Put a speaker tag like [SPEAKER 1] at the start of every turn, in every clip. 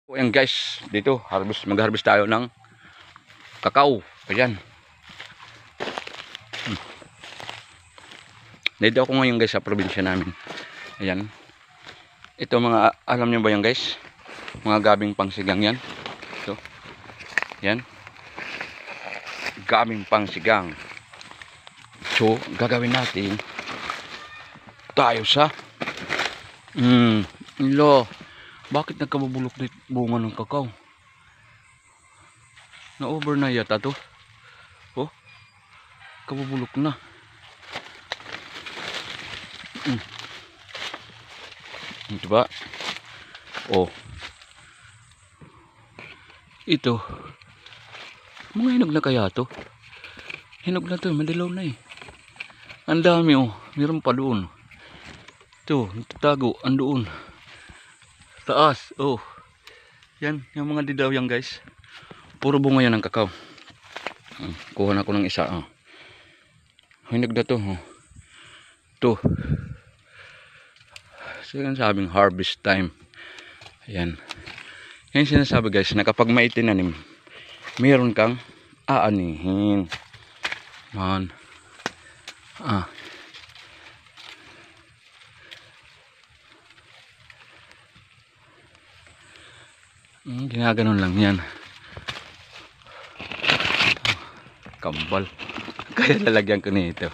[SPEAKER 1] Ayan guys, dito mag-harvest tayo ng kakao. Ayan. Dito ako ngayon guys sa probinsya namin. Ayan. Ito mga, alam niyo ba yan guys? Mga gabing pangsigang yan. Ito. Yan. Gabing pangsigang. So, gagawin natin tayo sa bakit nagkabubulok dito bunga ng kakao? Na-over na yata to. Oh, kabubulok na. Diba? Oh. Ito. Mga hinog na kaya to? Hinog na to, madilaw na eh. Ang dami oh. Meron pa doon. Ito, nagtatago, andoon. Taas, oh. Yan, yung mga didaw yan guys. Puro bunga yan ng kakao. Kuha na ko ng isa. Oh. Hinog na to. Oh. Ito. So yan sabing harvest time. Ayan. Yan sinasabi guys, na kapag may tinanim, meron kang aanihin. Man. Ginaganon lang yan. Kambal. Kaya lalagyan ko nito.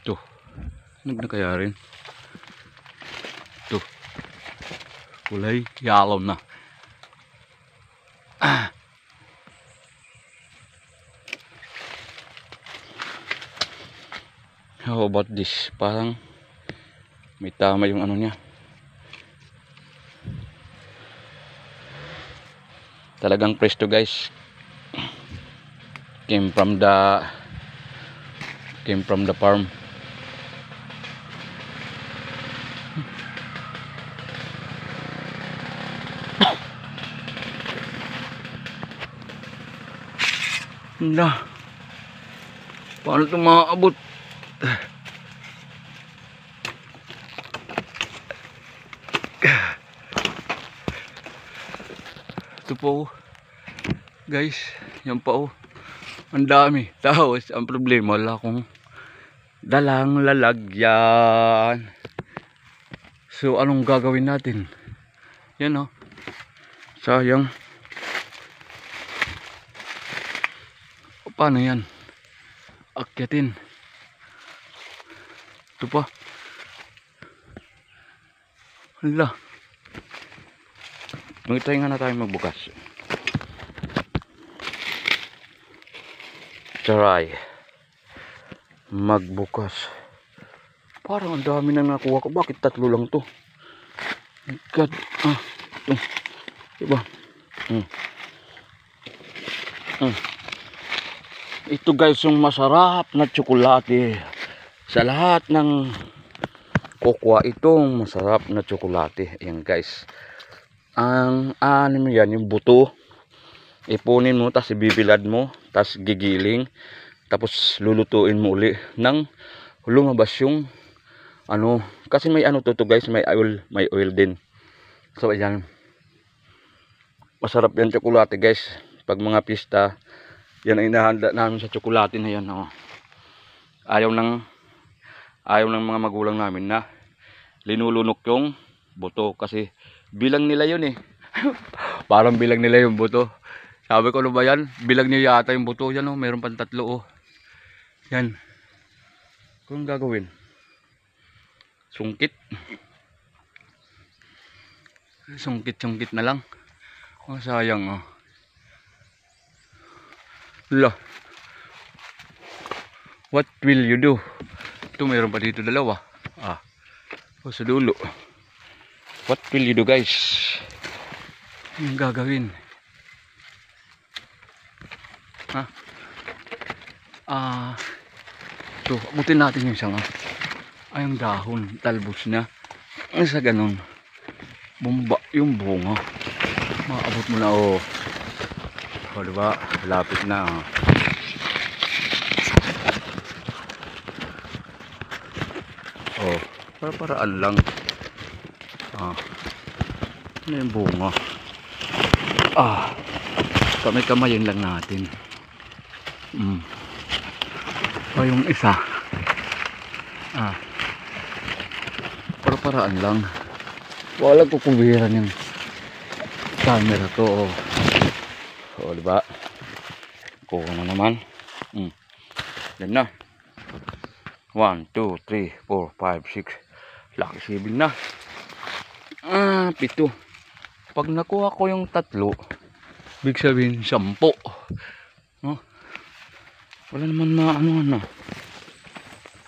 [SPEAKER 1] Ito. Hinog na kaya rin. Ito. Kulay yellow na. How about this? Parang may tama yung ano niya. Talagang presto guys. Came from the farm. Na. Paano ito maaabot? Ito po guys, yan pa oh. Ang dami. Tapos ang problema, wala akong dalang lalagyan. So anong gagawin natin? Yan oh. Sayang. Paano yan? Akyatin. Ito pa. Hala. Mag-try nga na tayo magbukas. Try. Magbukas. Parang ang dami na nakuha ko. Bakit tatlo lang to? My God. Ito. Diba? Ito guys yung masarap na tsokolate. Sa lahat ng kokwa, itong masarap na tsokolate. Ayan guys. Ang ano yan, yung buto. Ipunin mo, tapos ibibilad mo, tapos gigiling, tapos lulutuin mo uli nang lumabas yung ano, kasi may ano to guys, may oil din. So ayan. Masarap yan tsokolate guys. Pag mga pista, yan ang inahanda namin sa tsokolate na yan. Oh. Ayaw ng mga magulang namin na linulunok yung buto kasi bilang nila yun eh. Parang bilang nila yung buto. Sabi ko, ano ba yan? Bilang niya yata yung buto. Yan oh, mayroon pang tatlo oh. Yan. Kung gagawin? Sungkit. Sungkit na lang. Oh, sayang oh. Lah. What will you do? Ito mayroon pa dito dalawa. O sa dulo. What will you do guys? Anong gagawin? Ito, abutin natin yung isang ay yung dahon, talbos na. Sa ganun, bumba yung bunga. Maabot mo na oh. O diba, lapit na oh. Oh, Para-paraan lang. Ano yung bunga? Kamay-kamayin lang natin. Yung isa. Para-paraan lang. Walang kukubiran yung camera to. Diba? Kuha na naman. Yan na. 1, 2, 3, 4, 5, 6. Laki sibing na. 7. Pag nakuha ko yung 3, big sabihin 10. Wala naman maano.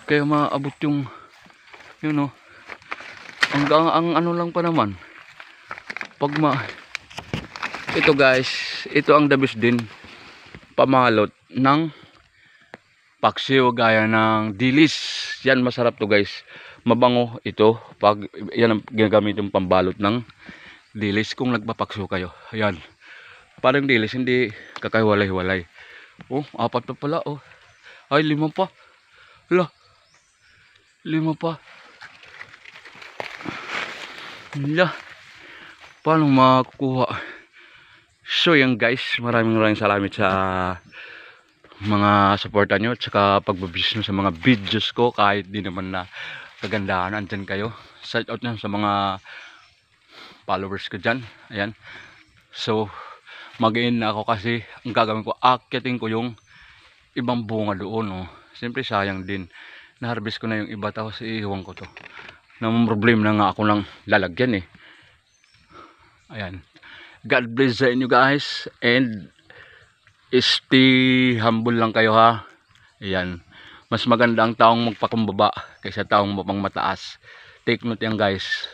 [SPEAKER 1] Kaya maabot yung yun hanggang ang ano lang pa naman. Ito guys, ito ang the best din pamalot ng paksiw gaya ng dilis. Yan masarap to guys. Mabango ito pag yan ang ginagamit yung pambalot ng dilis kung nagpapaksiw kayo. Ayan. Parang dilis hindi kakahiwalay-hiwalay. 4 pa pala. Ay 5 pa. 5 pa. Paano makukuha? So yan guys, maraming salamat sa mga suporta nyo at saka pagbabis nyo sa mga videos ko kahit di naman na kagandahan. Andyan kayo. Shout out na sa mga followers ko dyan. Ayan. So mag-in na ako kasi ang gagawin ko, akitin ko yung ibang bunga doon. Siyempre sayang din. Na-harvest ko na yung iba tapos iiwan ko to. Namang problem na nga ako lang lalagyan Ayan. God bless sa inyo guys and stay humble lang kayo ha. Ayan. Mas maganda ang taong magpakumbaba kaysa taong mapang mataas. Take note yan guys.